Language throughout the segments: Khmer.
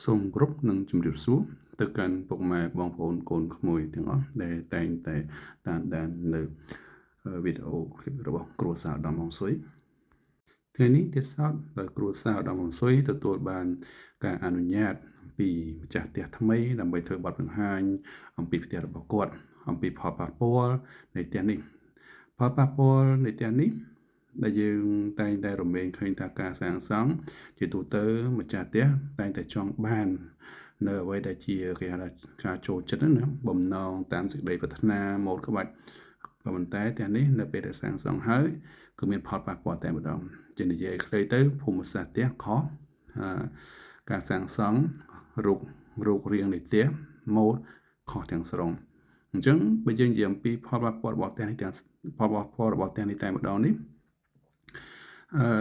សូមគោរពនិងជម្រាបសួរទៅកាន់ពុកម៉ែបងប្អូនកូនក្មួយទាំងអស់ដែលតែងតែតាមដាននៅវីដេអូคลิปរបស់គ្រួសារឧត្តមហុងស៊ុយថ្ងៃនេះទៀតសោតដោយគ្រួសារឧត្តមហុងស៊ុយទទួលបានការអនុញ្ញាតពីម្ចាស់ផ្ទះថ្មីដើម្បីធ្វើបទបង្ហាញអំពីផ្ទះរបស់គាត់អំពីផលប៉ះពាល់នៃផ្ទះនេះផលប៉ះពាល់នៃផ្ទះនេះដែលយើងតែងតែរមែងឃើញថាការសាងសង់ជាទូទៅម្ចាស់ផ្ទះតែងតែចង់បាននៅអ្វីដែលជាគេហៅថាការចូលចិត្តណាបំណងតាមសេចក្តីប្រាថ្នាម៉ូដក្បាច់ក៏ប៉ុន្តែផ្ទះនេះនៅពេលដែលសាងសង់ហើយគឺមានផលប៉ះពាល់តែម្ដងជានិយាយខ្លីទៅភូមិសាស្ត្រផ្ទះខុសការសាងសង់រូបរាងនៃផ្ទះម៉ូដខុសទាំងស្រុងអញ្ចឹងបើយើងនិយាយអំពីផលប៉ះពាល់របស់ផ្ទះនេះទាំងផលប៉ះពាល់របស់ផ្ទះនេះតែម្ដងនេះ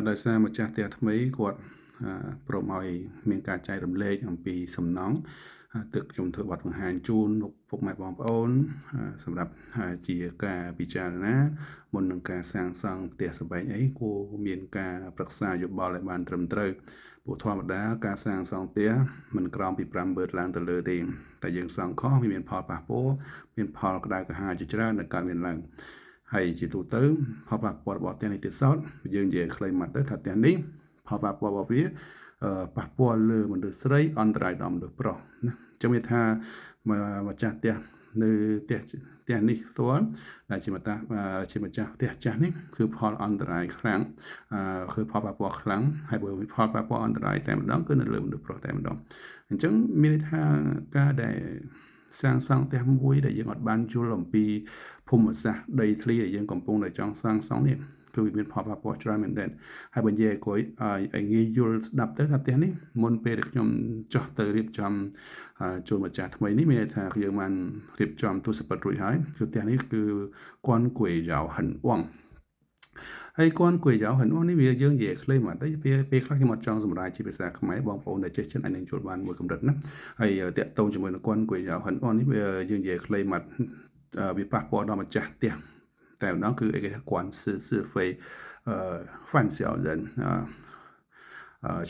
ដោយសារម្ចាស់ផ្ទះថ្មីគាត់ព្រមឲ្យមានការចែករំលែកអំពីសំណង់ទឹកខ្ញុំធ្វើបទបង្ហាញជូនពុកម៉ែបងប្អូនសម្រាប់ជាការពិចារណាមុននឹងការសាងសង់ផ្ទះសម្បែងអីគួរមានការប្រឹក្សាយោបល់ឲ្យបានត្រឹមត្រូវព្រោះធម្មតាការសាងសង់ផ្ទះមិនក្រោមពី50000ឡើងទៅលើទេតែយើងសង់ខុសវាមានផលប៉ះពាល់មានផលក្តៅក្រហាយជាច្រើនដែលកើតមានឡើងហើយជាទូទៅផលប៉ះពាល់របស់ផ្ទះនេះទៀតសោតយើងនិយាយខ្លីមកទៅថាផ្ទះនេះផលប៉ះពាល់របស់វាប៉ះពាល់លើមនុស្សស្រីអន្តរាយដល់មនុស្សប្រុសណាអញ្ចឹងវាថាម្ចាស់ផ្ទះនៅផ្ទះនេះផ្ទាល់ដែលជាម្ចាស់ផ្ទះចាស់នេះគឺផលអន្តរាយខ្លាំងគឺផលប៉ះពាល់ខ្លាំងហើយបើផលប៉ះពាល់អន្តរាយតែម្ដងគឺនៅលើមនុស្សប្រុសតែម្ដងអញ្ចឹងមានន័យថាការដែលសាងសង់ផ្ទះមួយដែលយើងអត់បានយល់អំពីភូមិសាស្ត្រដីធ្លីដែលយើងកំពុងតែចង់សាងសង់នេះគឺមានផលប៉ះពាល់ច្រើនមែនទែនហើយបើនិយាយឲ្យងាយយល់ស្ដាប់ទៅថាផ្ទះនេះមុនពេលដែលខ្ញុំចោះទៅរៀបចំជួលម្ចាស់ថ្មីនេះមានន័យថាយើងបានរៀបចំទូសពិតរួចហើយគឺផ្ទះនេះគឺគួនគួយយ៉ាវហិនអងហើយគួនគួយយ៉ាវហិនអងនេះវាយើងនិយាយខ្លីមកទៅពេលខ្លះខ្ញុំអត់ចង់សម្រាយជាភាសាខ្មែរបងប្អូនដែលចេះចិនអាចនឹងយល់បានមួយកម្រិតណាហើយតាក់ទងជាមួយនឹងគួនគួយយ៉ាវហិនអងនេះវាយើងនិយាយខ្លីមកវាប៉ះពាល់ដល់ម្ចាស់ផ្ទះតែម្ដងគឺគេថាគួន是非犯小人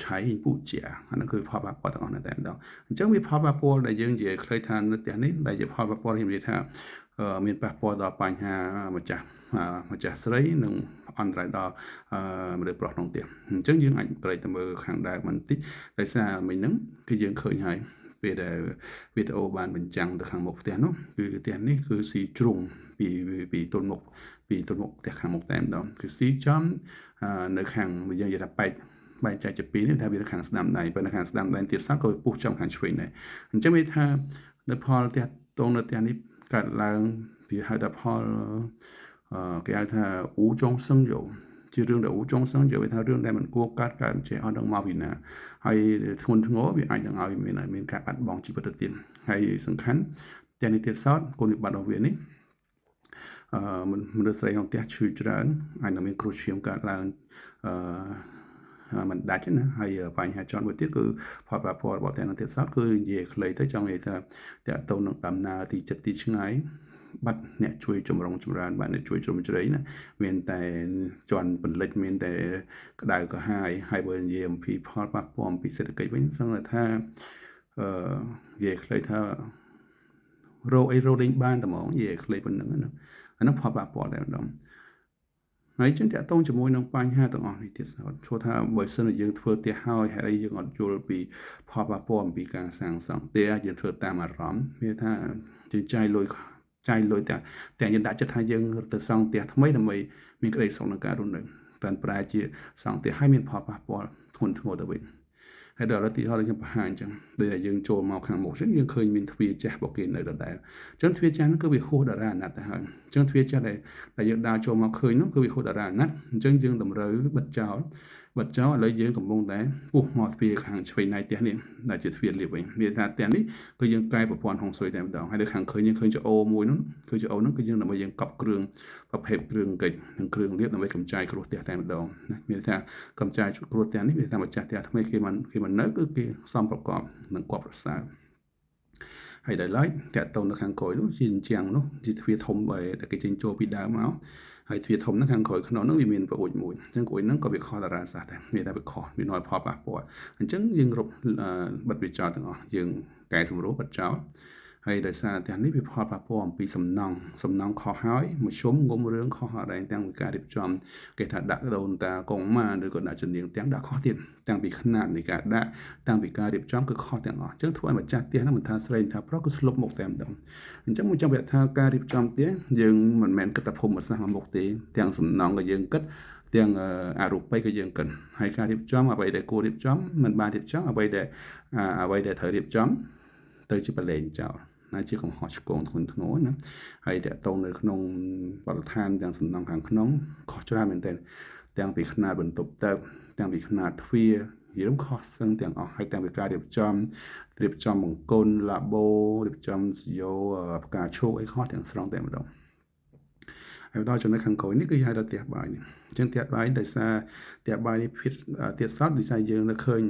ឆៃពូជាអានោះគឺផលប៉ះពាល់ទាំងអស់នៅតែម្ដងអញ្ចឹងវាផលប៉ះពាល់ដែលយើងនិយាយខ្លីថានៅផ្ទះនេះដែលជាផលប៉ះពាល់ខ្ញុំនិយាយថាមានប៉ះពាល់ដល់បញ្ហាម្ចាស់ស្រីនិងអន្តរាយដល់មនុស្សប្រុសក្នុងផ្ទះអញ្ចឹងយើងអាចត្រេកទៅមើលខាងដើមបន្តិចដោយសារមិញហ្នឹងគឺយើងឃើញហើយពេលដែលវីដេអូបានបញ្ចាំងទៅខាងមុខផ្ទះនោះគឺផ្ទះនេះគឺស៊ីជ្រុងពីទល់មុខផ្ទះខាងមុខតែម្ដងគឺស៊ីចំនៅខាងយើងនិយាយថាបែកចែកជាពីរនេះថាវានៅខាងស្ដាំដៃប៉ុន្តែខាងស្ដាំដៃទៀតសោះក៏ពុះចំខាងឆ្វេងដែរអញ្ចឹងវាថានៅផលផ្ទះតងនៅផ្ទះនេះកើតឡើងវាហៅថាផលគេហៅថាអ៊ូចុងសឹងយោជារឿងដែលអ៊ូចុងសឹងយកវាថារឿងដែលមិនគួរកើតចេះអត់ដឹងមកពីណាហើយធ្ងន់ធ្ងរវាអាចនឹងឲ្យមានការបាត់បង់ជីវិតទៅទៀតហើយសំខាន់ផ្ទះនេះទៀតសោតគុណវិបត្តិរបស់វានេះមនុស្សស្រីក្នុងផ្ទះឈឺច្រើនអាចនឹងមានគ្រោះឈាមកើតឡើងមិនដាច់ណាហើយបញ្ហាចរមួយទៀតគឺផលប៉ះពាល់របស់ផ្ទះនោះទៀតសោតគឺនិយាយខ្លីទៅចង់និយាយថាតើតូននឹងដំណើរទីចិត្តទីឆ្ងាយបាត់អ្នកជួយចម្រុងចម្រើនបាត់អ្នកជួយជ្រោមជ្រែងណាមានតែជន់ពលិចមានតែក្តៅក្រហាយហើយបើនិយាយអំពីផលប៉ះពាល់អំពីសេដ្ឋកិច្ចវិញសឹងថានិយាយខ្លីថារោលេងបានតែហ្មងនិយាយខ្លីប៉ុណ្្នឹងណាអានោះផលប៉ះពាល់តែម្ដងហើយចឹងតាក់ទងជាមួយនឹងបញ្ហាទាំងអស់នេះទៀតសោតព្រោះថាបើសិនជាយើងធ្វើផ្ទះហើយហេតុអីយើងអត់យល់ពីផលប៉ះពាល់អំពីការសាងសង់ផ្ទះយើងធ្វើតាមអារម្មណ៍មានថាយើងចាយលុយតែយើងដាក់ចិត្តថាយើងទៅសង់ផ្ទះថ្មីដើម្បីមានក្តីសុខក្នុងការរស់នៅតែប្រែជាសង់ផ្ទះហើយមានផលប៉ះពាល់ធ្ងន់ធ្ងរទៅវិញហើយដល់ទីហោខ្ញុំបង្ហាញអញ្ចឹងដូចយើងចូលមកខាងមុខអញ្ចឹងយើងឃើញមានទ្វារចាស់របស់គេនៅដដែលអញ្ចឹងទ្វារចាស់ហ្នឹងគឺវាហួសតារាអាណត្តិទៅហើយអញ្ចឹងទ្វារចាស់ដែលយើងដើរចូលមកឃើញនោះគឺវាហួសតារាអាណត្តិអញ្ចឹងយើងតម្រូវបិទចោលឥឡូវយើងកំពុងតែពុះមកទ្វារខាងឆ្វេងណៃផ្ទះនេះដែលជាទ្វារលាបវិញមានថាផ្ទះនេះគឺយើងកែប្រព័ន្ធហុងស៊ុយតែម្ដងហើយនៅខាងឃើញយើងឃើញចោមួយនោះគឺចោនោះគឺយើងដើម្បីយើងកប់គ្រឿងប្រភេទគ្រឿងកិច្ចនិងគ្រឿងលាបដើម្បីកម្ចាយគ្រោះផ្ទះតែម្ដងណាមានថាកម្ចាយគ្រោះផ្ទះនេះវាថាម្ចាស់ផ្ទះថ្មីគេមិននៅគឺគេសំប្រកបនឹងគប់ប្រសើរហើយដល់ឡែកតាក់ទងនៅខាងក្រោយនោះជាអញ្ចឹងនោះជាទ្វារធំដែលគេចេញចូលពីដើមមក ហើយទ្វារធំហ្នឹងខាងក្រោយខ្នងហ្នឹងវាមានប្រួយមួយអញ្ចឹងប្រួយហ្នឹងក៏វាខុសតារាសាស្ត្រដែរមានតែវាខុសវានាំឲ្យផលប៉ះពាល់អញ្ចឹងយើងរកបិទវាចោលទាំងអស់យើងកែសម្រួលបិទចោលហើយដោយសារទាំងនេះវាផលប៉ះពាល់អំពីសំណង់ខុសហើយមធ្យមងុំរឿងខុសអត់ដែរទាំងពីការរៀបចំគេថាដាក់ដូនតាកងម៉ាឬក៏ដាក់ជំនាញទាំងដាក់ខុសទៀតទាំងពីຂະຫນាតនៃការដាក់ទាំងពីការរៀបចំគឺខុសទាំងអស់អញ្ចឹងធ្វើឲ្យម្ចាស់ផ្ទះហ្នឹងមិនថាស្រីថាប្រុសគឺស្លុបមុខតែម្ដងអញ្ចឹងមកចង់ប្រាប់ថាការរៀបចំផ្ទះយើងមិនមែនគិតតែភូមិសាស្ត្រមួយមុខទេទាំងសំណង់ក៏យើងគិតទាំងអរូបិយក៏យើងគិតហើយការរៀបចំអ្វីដែលគួររៀបចំមិនបានរៀបចំអ្វីដែលត្រូវរៀបចំទៅជាប្រឡែងចោលណាជាកំហុសឆ្គងធ្ងន់ធ្ងរណាហើយតកតងនៅក្នុងបរិស្ថានទាំងសំណង់ខាងក្នុងខុសច្រើនមែនទែនទាំងពីຂະຫນាតបន្ទប់ទឹកទាំងពីຂະຫນាតទ្វារនិយាយខុសសឹងទាំងអស់ហើយទាំងពីការរៀបចំបង្គន់ឡាបូរៀបចំយោផ្កាឈូកអីខុសទាំងស្រុងតែម្ដងហើយដល់ចំណុចខាងក្រោយនេះគឺហៅថាផ្ទះបាយនេះអញ្ចឹងផ្ទះបាយដោយសារផ្ទះបាយនេះភាពទៀតសោតដូចថាយើងនៅឃើញ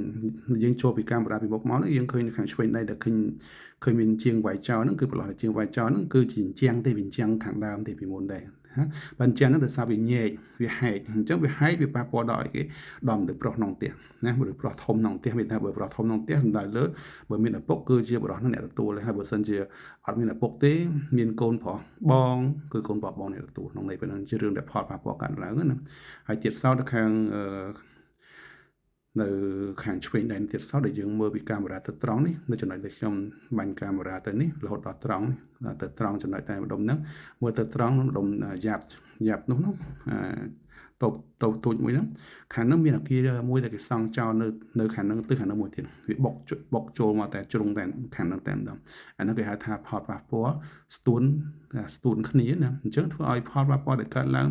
យើងចូលពីកាមេរ៉ាពីមុខមកនេះយើងឃើញនៅខាងឆ្វេងដៃដែលឃើញមានជាងវាយចោលហ្នឹងគឺប្រឡោះជាងវាយចោលហ្នឹងគឺជាជាងទេវាជាងខាងដើមទេពីមុនដែរបើជាងហ្នឹងដោយសារវាញែកវាហែកអញ្ចឹងវាហែកវាប៉ះពាល់ដល់គេដល់មនុស្សប្រុសក្នុងផ្ទះណាមនុស្សប្រុសធំក្នុងផ្ទះវាថាបើប្រុសធំក្នុងផ្ទះសំដៅលើបើមានឪពុកគឺជាប្រុសហ្នឹងអ្នកទទួលហើយបើសិនជាអត់មានឪពុកទេមានកូនប្រុសបងគឺកូនប្រុសបងអ្នកទទួលក្នុងន័យប៉ុណ្ណឹងជារឿងដែលផលប៉ះពាល់កើតឡើងណាហើយទៀតសោតនៅខាងនៅខាងឆ្វេងដៃទៀតសោតដែលយើងមើលពីកាមេរ៉ាទៅត្រង់នេះនៅចំណុចដែលខ្ញុំបាញ់កាមេរ៉ាទៅនេះរហូតដល់ត្រង់ទៅត្រង់ចំណុចតែម្ដុំហ្នឹងមើលទៅត្រង់ម្ដុំយ៉ាប់នោះតូចមួយហ្នឹងខាងហ្នឹងមានអគារមួយដែលគេសង់ចោលនៅខាងហ្នឹងខាងហ្នឹងមួយទៀតវាបុកចូលមកតែជ្រុងតែខាងហ្នឹងតែម្ដងអាហ្នឹងគេហៅថាផលប៉ះពាល់ស្ទួនគ្នាណាអញ្ចឹងធ្វើឲ្យផលប៉ះពាល់ដែលកើតឡើង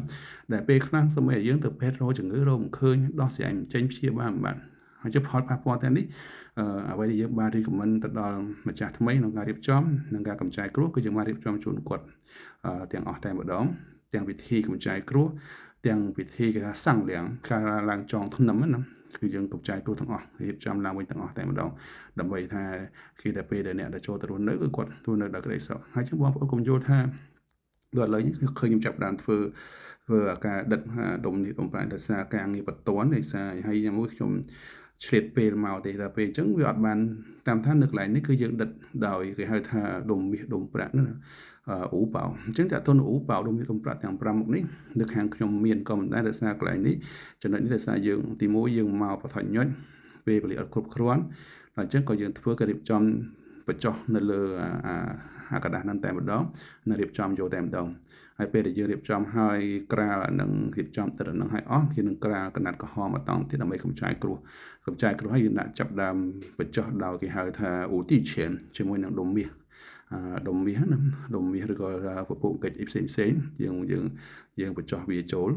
ដែលពេលខ្លះសូម្បីតែយើងទៅពេទ្យរកជំងឺរកមិនឃើញដោះស្រាយមិនចេញព្យាបាលមិនបានហើយជាផលប៉ះពាល់ទាំងនេះអ្វីដែលយើងបាន recommend ទៅដល់ម្ចាស់ថ្មីក្នុងការរៀបចំនិងការកម្ចាយគ្រោះគឺយើងបានរៀបចំជូនគាត់ទាំងអស់តែម្ដងទាំងវិធីកម្ចាយគ្រោះទាំងពិធីគេថាសាំងលៀងការឡើងចងធ្នឹមណាគឺយើងកម្ចាយគ្រោះទាំងអស់រៀបចំឡើងវិញទាំងអស់តែម្ដងដើម្បីថាគេតែពេលដែលអ្នកដែលចូលទៅរស់នៅគឺគាត់ធ្វើនៅដល់ក្តីសុខហើយចឹងបងប្អូនកុំយល់ថាដល់ឥឡូវនេះគឺឃើញខ្ញុំចាប់ផ្ដើមធ្វើការដិតដុំនេះដុំប្រាំដោយសារការងារបន្ទាន់ដោយសារហើយយ៉ាងមួយខ្ញុំឆ្លៀតពេលមកទេដល់ពេលអញ្ចឹងវាអត់បានតាមថានៅកន្លែងនេះគឺយើងដិតដោយគេហៅថាដុំមាសដុំប្រាក់នោះអ៊ូប៉ៅអញ្ចឹងតើតើអ៊ូប៉ៅដុំមាសដុំប្រាក់ទាំង5មុខនេះនៅខាងខ្ញុំមានក៏មិនដែរដោយសារកន្លែងនេះចំណុចនេះដោយសារយើងទី1យើងមកបថុញញុចពេលវេលាអត់គ្រប់គ្រាន់ដល់អញ្ចឹងក៏យើងធ្វើការរៀបចំបញ្ចុះនៅលើអាកដាស់ហ្នឹងតែម្ដងនិងរៀបចំយកតែម្ដងហើយពេលដែលយើងរៀបចំហើយក្រាលនឹងរៀបចំទឹកនឹងហើយអស់យើងនឹងក្រាលកណាត់ក្រហមមកតង់ទៀតដើម្បីកម្ចាយគ្រោះហើយយើងដាក់ចាប់ដើមបញ្ចុះដោយគេហៅថាអ៊ូទីឈែនជាមួយនឹងដុំមាសដុំមាសណាដុំមាសឬក៏ពពុះកិច្ចផ្សេងយើងបញ្ចុះវាចូល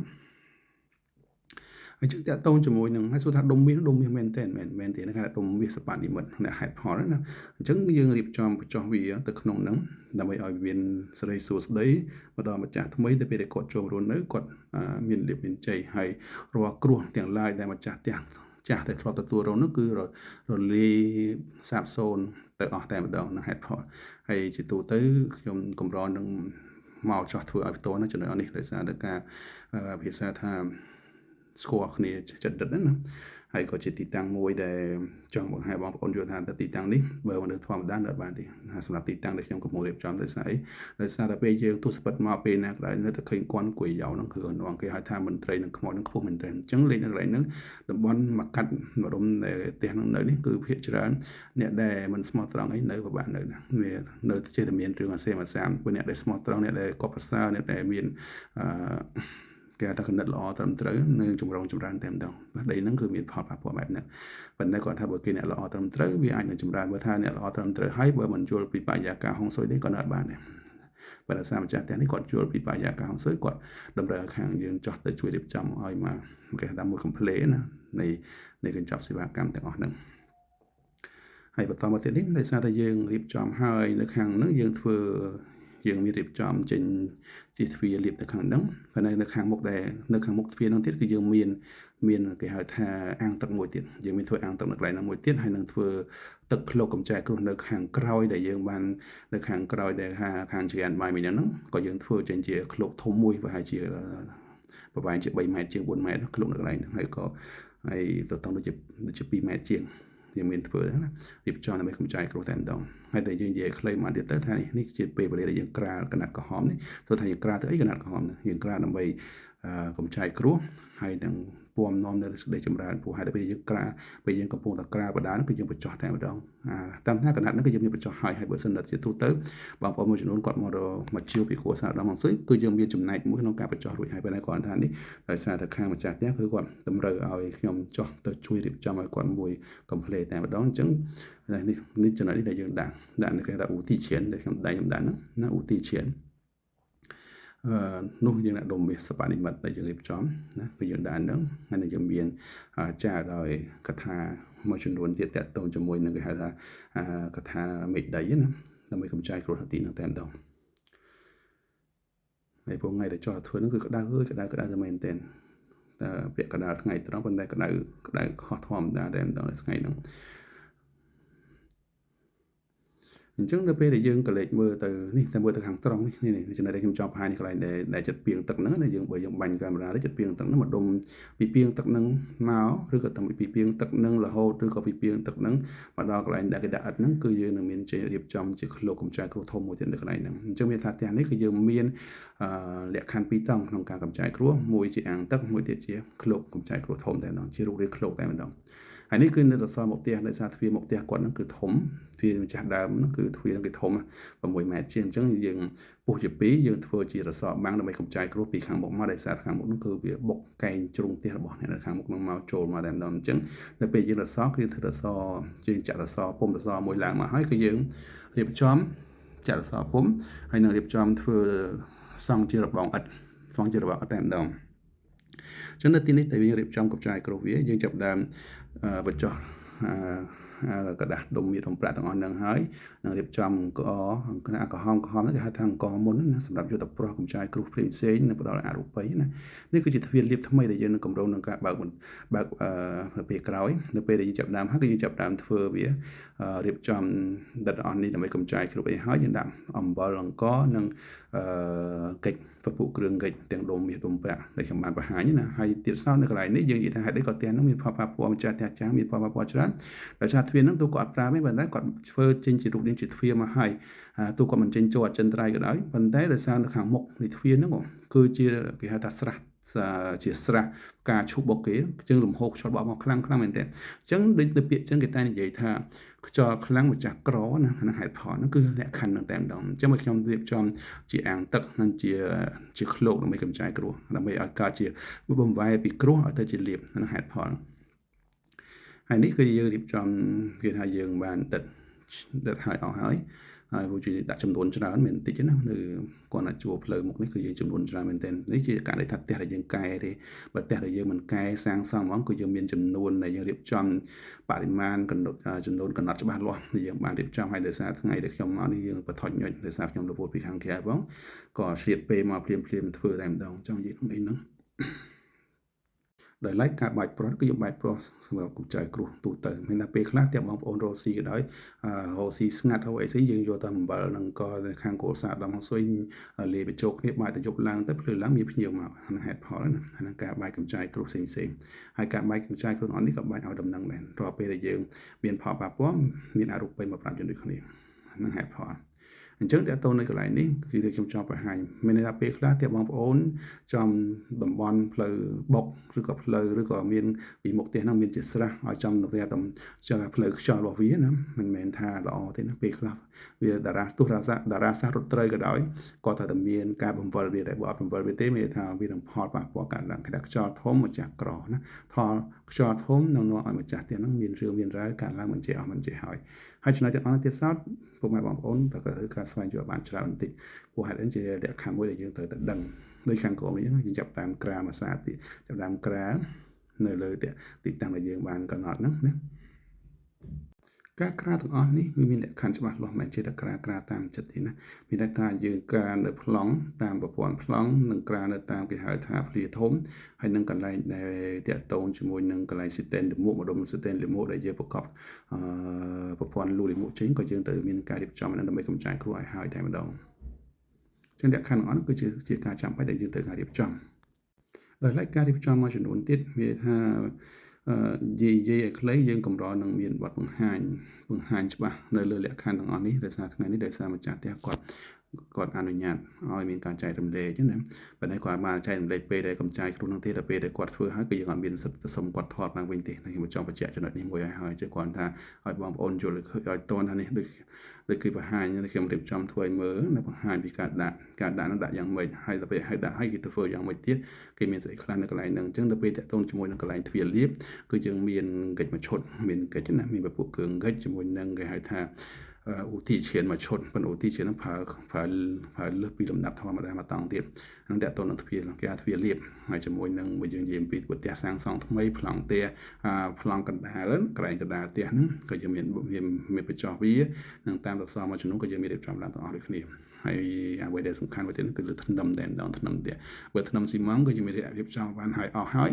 អញ្ចឹងតើតូនជាមួយនឹងហើយសួរថាដុំមាសមែនទេមែនទេគេថាដុំមាសសបានិមិត្តអ្នកហេតុផលណាអញ្ចឹងយើងរៀបចំបញ្ចុះវាទៅក្នុងហ្នឹងដើម្បីឲ្យមានសេរីសួស្តីមកដល់ម្ចាស់ថ្មីទៅពេលដែលគាត់ចូលរស់នៅគាត់មានលៀបមានជ័យហើយរាល់គ្រោះទាំងឡាយដែលម្ចាស់ផ្ទះចាស់ដែលធ្លាប់ទទួលរងនោះគឺរលាយសាបសូន្យទៅអស់តែម្ដងនឹងហេតុផលហើយជាទូទៅខ្ញុំកម្រនឹងមកចោះធ្វើឲ្យផ្ទាល់ណាចំណុចនេះដោយសារតែការភាសាថាស្គាល់គ្នាចិត្តដិតណាហើយក៏ជាទីតាំងមួយដែលចង់បង្ហាញបងប្អូនយល់ថាទីតាំងនេះបើមនុស្សធម្មតានៅបានទេសម្រាប់ទីតាំងដែលខ្ញុំកំពុងរៀបចំដោយសារតែពេលយើងទស្សពិតមកពេលណាក៏ដោយនៅតែឃើញគន់គួយយ៉ោហ្នឹងគឺអនងគេហៅថាមន្ត្រីនឹងខ្មោចនឹងខ្ពស់មែនទែនអញ្ចឹងលេខនៅកន្លែងហ្នឹងតំបន់មកកាត់មរុំដែលផ្ទះហ្នឹងនៅនេះគឺភាគច្រើនអ្នកដែលមិនស្មោះត្រង់អីនៅក៏បាននៅដែរវានៅចេះតែមានរឿងអាសេមអាសាមពួកអ្នកដែលស្មោះត្រង់អ្នកដែលកប់ប្រសើរអ្នកដែលមានគេថាគណិតល្អត្រឹមត្រូវនឹងចម្រើនតែម្ដងដីហ្នឹងគឺមានផលប៉ះពាល់បែបហ្នឹងប៉ុន្តែគាត់ថាបើគេអ្នកល្អត្រឹមត្រូវវាអាចនឹងចម្រើនបើថាអ្នកល្អត្រឹមត្រូវហើយបើមិនយល់ពីបរិយាកាសហុងស៊ុយទេក៏នៅបានដែរបើដោយសារម្ចាស់ផ្ទះនេះគាត់យល់ពីបរិយាកាសហុងស៊ុយគាត់តម្រូវឲ្យខាងយើងចោះទៅជួយរៀបចំឲ្យមកគេថាមួយ complaint ណានៃកញ្ចប់សេវាកម្មទាំងអស់ហ្នឹងហើយបន្តមកទៀតនេះដោយសារតែយើងរៀបចំហើយនៅខាងហ្នឹងយើងមានរៀបចំចេញជាទ្វារលាបទៅខាងហ្នឹងប៉ុន្តែនៅខាងមុខទ្វារហ្នឹងទៀតគឺយើងមានគេហៅថាអាងទឹកមួយទៀតយើងមានធ្វើអាងទឹកនៅកន្លែងហ្នឹងមួយទៀតហើយនឹងធ្វើ ទឹកឃ្លោកកម្ចៅគ្រោះនៅខាងក្រោយដែលយើងបាននៅខាងក្រោយដែលខាងជ្រានបាយមិញហ្នឹងក៏យើងធ្វើចេញជាឃ្លោកធំមួយប្រហែលជាប្រវែងជា3ម៉ែត្រជាង4ម៉ែត្រឃ្លោកនៅកន្លែងហ្នឹងហើយទៅតង់ដូចជា2ម៉ែត្រជាងយើងមានធ្វើណារៀបចំដើម្បីកម្ចៅគ្រោះតែម្ដងហើយតែយើងនិយាយខ្លីមកទៀតទៅថានេះជាពេលវេលាដែលយើងក្រាលកណាត់ក្រហមនេះធ្វើថាយើងក្រាលទៅអីកណាត់ក្រហមនេះយើងក្រាលដើម្បីកម្ចៅគ្រោះហើយនឹងពំនាំនៅសេចក្តីចម្រើនព្រោះហើយពេលយើងក្រាលពេលយើងកំពុងតែក្រាលបដានោះគឺយើងបញ្ចុះតែម្ដងតាមថាកណាត់នោះគឺយើងមានបញ្ចុះហើយបើសិនតែជាទូទៅបងប្អូនមួយចំនួនគាត់មកជួបពីគ្រួសារដល់មកស៊ុយគឺយើងមានចំណែកមួយក្នុងការបញ្ចុះរួចហើយពេលណាគាត់ថានេះដោយសារតែខាងម្ចាស់ផ្ទះគឺគាត់តម្រូវឲ្យខ្ញុំចុះទៅជួយរៀបចំឲ្យគាត់មួយ complete តែម្ដងអញ្ចឹងនេះចំណុចនេះដែលយើងដាក់នៅគេថាឧទាហរណ៍ដែលខ្ញុំដាក់ហ្នឹងណាឧទាហរណ៍នោះយើងដាក់ដុំមាសសបានិមិត្តដែលយើងរៀបចំណាគឺយើងដាក់ហ្នឹងហើយនឹងយើងមានចារដោយកថាមួយចំនួនទៀតតទៅជាមួយនឹងគេហៅថាកថាមេដីណាដើម្បីកម្ចាយគ្រោះទីនោះតែម្ដងហើយពួកថ្ងៃដែលចោះធ្វើហ្នឹងគឺក្តៅតែមែនទែនតែពាក់កណ្ដាលថ្ងៃត្រង់ប៉ុន្តែក្តៅខុសធម្មតាតែម្ដងនៅថ្ងៃហ្នឹងអញ្ចឹងនៅពេលដែលយើងក៏លេចមើលទៅនេះតែមើលទៅខាងត្រង់នេះចំណុចដែលខ្ញុំចង់បង្ហាញនេះកន្លែងដែលចិត្តពីងទឹកហ្នឹងណាយើងបើយើងបាញ់កាមេរ៉ាទៅចិត្តពីងទឹកហ្នឹងមកដុំពីពីងទឹកហ្នឹងមកឬក៏តាមពីពីងទឹកហ្នឹងរហូតឬក៏ពីពីងទឹកហ្នឹងមកដល់កន្លែងដែលគេដាក់ឥដ្ឋហ្នឹងគឺយើងនឹងមានចេញរៀបចំជាឃ្លោកកម្ចៅគ្រោះធំមួយទៀតនៅកន្លែងហ្នឹងអញ្ចឹងមានថាផ្ទះនេះគឺយើងមានលក្ខខណ្ឌ2តង់ក្នុងការកម្ចៅគ្រោះមួយជាអាងទឹកមួយទៀតជាឃ្លោកកម្ចៅគ្រោះធំតែម្ដងជារូបរាងឃ្លោកតែម្ដងហើយនេះគឺនៅរសល់មកផ្ទះដោយសារទ្វារមកផ្ទះគាត់ហ្នឹងគឺធំទ្វារម្ចាស់ដើមហ្នឹងគឺទ្វារហ្នឹងគឺធំ6ម៉ែត្រជាងអញ្ចឹងយើងពុះជា2យើងធ្វើជារសល់បាំងដើម្បីកម្ចៅគ្រោះពីខាងមុខមកដោយសារខាងមុខហ្នឹងគឺវាបុកកែងជ្រុងផ្ទះរបស់អ្នកនៅខាងមុខហ្នឹងមកចូលមកតែម្ដងអញ្ចឹងនៅពេលយើងរសល់គឺធ្វើរសល់យើងចាក់រសល់ពុំរសល់មួយឡើងមកហើយគឺយើងរៀបចំចាក់រសល់ពុំហើយនឹងរៀបចំធ្វើសង់ជារបងឥដ្ឋតែម្ដងចឹងនៅទីនេះតែយើងរៀបចំកម្ចៅគ្រោះវាយើងចាប់ដើមបញ្ចុះกระดาษដុំមាសដុំប្រាក់ទាំងអស់ហ្នឹងហើយនឹងរៀបចំក្រហមហ្នឹងគេហៅថាអង្គមុនណាសម្រាប់យកទៅប្រោះកម្ចៅគ្រោះផ្សេងនៅផ្ដល់អរូបីណានេះគឺជាទ្វារលាបថ្មីដែលយើងនឹងកម្រងនឹងការបើកនៅពេលក្រោយនៅពេលដែលយើងចាប់ដើមហើយគឺយើងចាប់ដើមធ្វើវារៀបចំដិតអស់នេះដើម្បីកម្ចៅគ្រោះអីហើយយើងដាក់អំបិលអង្ករនិងកិច្ចពពុះគ្រឿងកិច្ចទាំងដុំមាសដុំប្រាក់ដែលខ្ញុំបានបង្ហាញណាហើយទៀតសោតនៅកន្លែងនេះយើងនិយាយថាហេតុអីក៏ផ្ទះហ្នឹងមានផលប៉ះពាល់ម្ចាស់ផ្ទះចាស់មានផលប៉ះពាល់ច្រើនដោយសារទ្វារហ្នឹងទូគាត់អត់ប្រើទេប៉ុន្តែគាត់ធ្វើចេញជារូបរាងជាទ្វារមកហើយទូគាត់មិនចេញចូលអចិន្ត្រៃយ៍ក៏ដោយប៉ុន្តែដោយសារនៅខាងមុខនៃទ្វារហ្នឹងគឺជាគេហៅថាស្រះជាស្រះការឈូសបុកគេជាងលំហូរខ្យល់បក់មកខ្លាំងមែនទែនអញ្ចឹងដូចទៅពាក្យអញ្ចឹងគេតែនិយាយថាខ្យល់ខ្លាំងម្ចាស់ក្រណាហេតុផលហ្នឹងគឺលក្ខខណ្ឌហ្នឹងតែម្ដងអញ្ចឹងមកខ្ញុំរៀបចំជាអាងទឹកនិងជាឃ្លោកដើម្បីកម្ចៅគ្រោះដើម្បីឲ្យកើតជាបំវែពីគ្រោះឲ្យទៅជាលាបហ្នឹងហេតុផលហើយនេះគឺយើងរៀបចំគេថាយើងបានដិតឲ្យអស់ហើយព្រោះជាដាក់ចំនួនច្រើនមែនតិចណានៅគាត់ណាជួផ្លូវមុខនេះគឺយើងចំនួនច្រើនមែនទែននេះជាករណីថាផ្ទះដែលយើងកែទេបើផ្ទះដែលយើងមិនកែសាងសង់ហ្មងគឺយើងមានចំនួនដែលយើងរៀបចំបរិមាណចំនួនកំណត់ច្បាស់លាស់ដែលយើងបានរៀបចំឲ្យដោយសារថ្ងៃដែលខ្ញុំមកនេះយើងបថុញញុចដោយសារខ្ញុំរវល់ពីខាងក្រៅផងក៏ឆ្លៀតពេលមកភ្លាមធ្វើតែម្ដងចង់និយាយក្នុងអីហ្នឹងដោយឡែកការបាច់ប្រោះគឺយើងបាច់ប្រោះសម្រាប់កម្ចៅគ្រោះទូទៅមានតែពេលខ្លះទាំងបងប្អូនរកស៊ីក៏ដោយរកស៊ីស្ងាត់ហូបអីស្អីយើងយកតែអំបិលនឹងក៏ខាងគោលសារដល់មកស៊ុយលេបញ្ចូលគ្នាបាច់ទៅយប់ឡើងទៅភ្លឺឡើងមានភ្ញៀវមកអាហេតុផលណាអានឹងការបាច់កម្ចៅគ្រោះផ្សេងហើយការបាច់កម្ចៅគ្រោះអននេះក៏បាច់ឲ្យដំណឹងដែររាល់ពេលដែលយើងមានផលប៉ះពាល់មានអរូបីមកប្រាប់យើងដូចគ្នានឹងហេតុផលអញ្ចឹងតើតើនៅកន្លែងនេះគឺខ្ញុំចង់បង្ហាញមានន័យថាពេលខ្លះទៀតបងប្អូនចំតំបន់ផ្លូវបុកឬក៏ផ្លូវឬក៏មានពីមុខផ្ទះហ្នឹងមានជាស្រះឲ្យចំនៅតែផ្លូវខ្យល់របស់វាណាមិនមែនថាល្អទេណាពេលខ្លះវាតារាសាស្ត្ររត់ត្រូវក៏ដោយគាត់ថាតែមានការបង្វិលវាតែបើអត់បង្វិលវាទេមានថាវានឹងផលប៉ះពាល់កើតឡើងគេថាខ្យល់ធំម្ចាស់ក្រណាផលខ្យល់ធំនឹងនាំឲ្យម្ចាស់ផ្ទះហ្នឹងមានរឿងមានរ៉ាវកើតឡើងមិនចេះហើយចំណុចទាំងអស់ទៀតសោតពុកម៉ែបងប្អូនតើការស្វែងយល់បានច្រើនបន្តិចព្រោះហេតុអីជាលក្ខខណ្ឌមួយដែលយើងត្រូវតែដឹងដូចខាងក្រោមនេះយើងចាប់តាមក្រាលមួយសាទៀតចាប់តាមក្រាលនៅលើទីតាំងដែលយើងបានកំណត់ហ្នឹងណា ការក្រាទាំងអស់នេះវាមានលក្ខខណ្ឌច្បាស់លាស់មិនជាតែក្រាតាមចិត្តទេណាមានតែការយើងក្រានៅប្លង់តាមប្រព័ន្ធប្លង់និងក្រានៅតាមគេហៅថាភ្លាធំហើយនឹងកន្លែងដែលតាក់ទងជាមួយនឹងកន្លែង system លាមកម្ដុំ system លាមកដែលយើងប្រកបប្រព័ន្ធលូលាមកចេញក៏យើងត្រូវមានការរៀបចំនឹងដើម្បីកម្ចាត់គ្រោះឲ្យហើយតែម្ដងចឹងលក្ខខណ្ឌទាំងអស់នោះគឺជាការចាំបាច់ដែលយើងត្រូវការរៀបចំដោយឡែកការរៀបចំមួយចំនួនទៀតវាថានិយាយឲ្យខ្លីយើងកម្រនឹងមានបទបង្ហាញច្បាស់នៅលើលក្ខខណ្ឌទាំងអស់នេះដោយសារថ្ងៃនេះដោយសារម្ចាស់ផ្ទះគាត់អនុញ្ញាតឲ្យមានការចែករំលែកណាប៉ុន្តែគាត់បានចែករំលែកពេលដែលកម្ចាយគ្រូនឹងទៀតដល់ពេលដែលគាត់ធ្វើហើយគឺយើងអត់មានសិទ្ធិទៅសុំគាត់ថតឡើងវិញទេខ្ញុំចង់បញ្ជាក់ចំណុចនេះមួយឲ្យជឿគាត់ថាឲ្យបងប្អូនយល់ឲ្យតន់ថានេះដូចគឺបង្ហាញខ្ញុំរៀបចំធ្វើឲ្យមើលនៅបង្ហាញពីការដាក់នោះដាក់យ៉ាងម៉េចហើយដល់ពេលឲ្យដាក់ឲ្យគេទៅធ្វើយ៉ាងម៉េចទៀតគេមានស្អីខ្លះនៅកន្លែងហ្នឹងអញ្ចឹងដល់ពេលតាក់ទងជាមួយនឹងកន្លែងទ្វារលាបគឺយើងមានកិច្ចមួយឈុតមានកិច្ចណាមានពពួកគ្រឿងកិច្ចជាមួយនឹងគេហៅថាឧទាឈានមួយឈុតប៉ុន្តែឧទាឈានហ្នឹងប្រើលើសពីលំដាប់ធម្មតាមកតង់ទៀតហ្នឹងតាក់ទងនឹងទ្វារលាបហើយជាមួយនឹងបើយើងនិយាយពីផ្ទះសាងសង់ថ្មីប្លង់ផ្ទះប្លង់កណ្ដាលកន្លែងកណ្ដាលផ្ទះហ្នឹងក៏យើងមានបញ្ចុះវានិងតាមរសល់មួយចំនួនក៏យើងមានរៀបចំឡើងទាំងអស់ដូចគ្នាហើយអ្វីដែលសំខាន់មួយទៀតគឺលើថ្នាំតែម្ដងថ្នាំទៀតបើថ្នាំស៊ីម៉ង់ក៏យើងមានរៀបចំបានហើយអស់ហើយ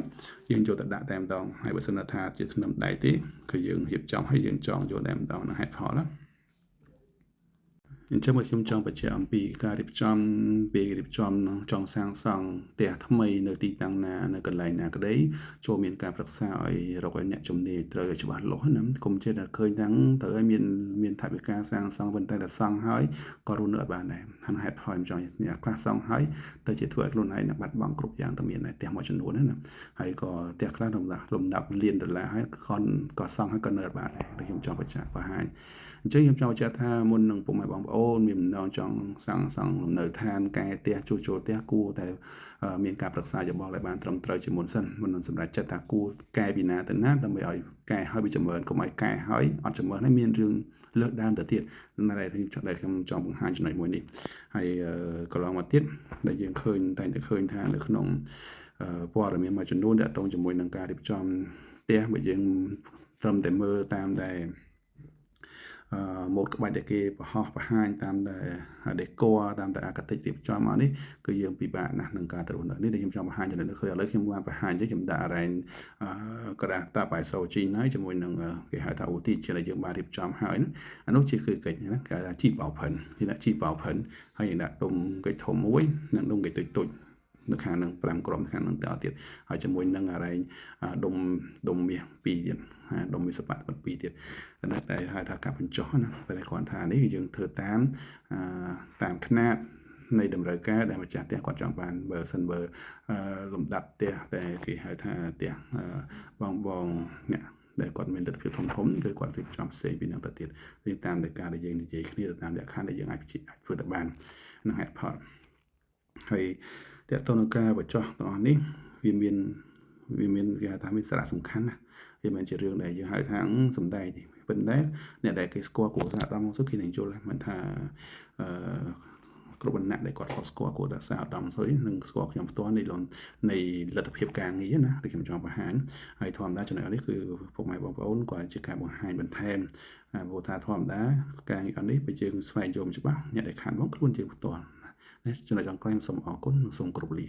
យើងយកទៅដាក់តែម្ដងហើយបើសិនថាជាថ្នាំដៃទេគឺយើងរៀបចំហើយយើងចងយកតែម្ដងនឹងហេតុផលណាអញ្ចឹងមកខ្ញុំចង់បញ្ជាក់អំពីការរៀបចំពេលរៀបចំចង់សាងសង់ផ្ទះថ្មីនៅទីតាំងណានៅកន្លែងណាក្តីចូលមានការប្រឹក្សាឲ្យរកឲ្យអ្នកជំនាញត្រូវឲ្យច្បាស់លាស់ណាកុំចេះតែឃើញទាំងត្រូវឲ្យមានថវិកាសាងសង់ប៉ុន្តែតែសង់ហើយក៏រស់នៅអត់បានដែរហ្នឹងហេតុផលខ្ញុំចង់អ្នកខ្លះសង់ហើយទៅជាធ្វើឲ្យខ្លួនឯងបាត់បង់គ្រប់យ៉ាងទៅមានដែរផ្ទះមួយចំនួនណាហើយក៏ផ្ទះខ្លះលំដាប់លានដុល្លារហើយក៏សង់ហើយក៏នៅអត់បានដែរខ្ញុំចង់បញ្ជាក់បង្ហាញអញ្ចឹងខ្ញុំចង់បញ្ជាក់ថាមុននឹងពុកម៉ែបងប្អូនមានបំណងចង់សាងសង់លំនៅឋានកែផ្ទះជួសជុលផ្ទះគួរតែមានការប្រឹក្សាយោបល់ឲ្យបានត្រឹមត្រូវជាមុនសិនមុននឹងសម្រេចចិត្តថាគួរកែពីណាទៅណាដើម្បីឲ្យកែឲ្យវាចម្រើនកុំឲ្យកែឲ្យអត់ចម្រើនេះមានរឿងលើកដើមទៅទៀតនៅដែលខ្ញុំចង់បង្ហាញចំណុចមួយនេះហើយកន្លងមកទៀតដែលយើងឃើញតែងតែឃើញថានៅក្នុងព័ត៌មានមួយចំនួនដែលតងជាមួយនឹងការរៀបចំផ្ទះបើយើងត្រឹមតែមើលតាមតែម៉ូដក្បាច់ដែលគេបង្ហាញតាមតែ decor តាមតែ architect រៀបចំមកនេះគឺយើងពិបាកណាស់នឹងការទៅរស់នៅនេះដែលខ្ញុំចង់បង្ហាញចំណុចនេះគឺឥឡូវខ្ញុំបានបង្ហាញទៅខ្ញុំដាក់ arrange ក្រាស់តាបៃសូជីហើយជាមួយនឹងគេហៅថាឧទាជាដែលយើងបានរៀបចំហើយអានោះជាគឺកិច្ចណាគេថាជីបោផិនគេដាក់ជីបោផិនហើយយើងដាក់ដុំកិច្ចធំមួយនិងដុំកិច្ចតូចនៅខាងនឹង5ក្រុមខាងនឹងតទៀតហើយជាមួយនឹងអរ៉ែងដុំមាស2ទៀតដុំមាសសប៉ាត់2ទៀតតែហៅថាការបញ្ចុះណាតែគ្រាន់ថានេះយើងធ្វើតាមຂະຫນាតនៃតម្រូវការដែលម្ចាស់ផ្ទះគាត់ចង់បានបើសិនបើលំដាប់ផ្ទះតែគេហៅថាផ្ទះបងអ្នកដែលគាត់មានលទ្ធភាពធំគឺគាត់រៀបចំផ្សេងពីនឹងទៅទៀតតាមតែការដែលយើងនិយាយគ្នាទៅតាមលក្ខខណ្ឌដែលយើងអាចធ្វើទៅបាននឹងហេតុផលហើយតើតើនឹងការបញ្ចុះទាំងអស់នេះវាមានគេហៅថាមានសារៈសំខាន់ណាវាមិនជារឿងដែលយើងហៅថាសំដែងទេប៉ុន្តែអ្នកដែលគេស្គាល់គួរសារដំសុខគេនឹងយល់មិនថាគ្រប់វណ្ណៈដែលគាត់ស្គាល់គួរដាក់សារដំសុខនឹងស្គាល់ខ្ញុំផ្ទាល់នៃលទ្ធភាពការងារណាដែលខ្ញុំចង់បង្ហាញហើយធម្មតាចំណុចនេះគឺពុកម៉ែបងប្អូនគាត់ជាការបង្ហាញបន្ថែមព្រោះថាធម្មតាការងារនេះបើយើងស្វែងយល់ច្បាស់អ្នកដែលខាត់បងខ្លួនយើងផ្ទាល់ចំណុចចុងក្រោយសូមអរគុណនិងសូមគោរពលា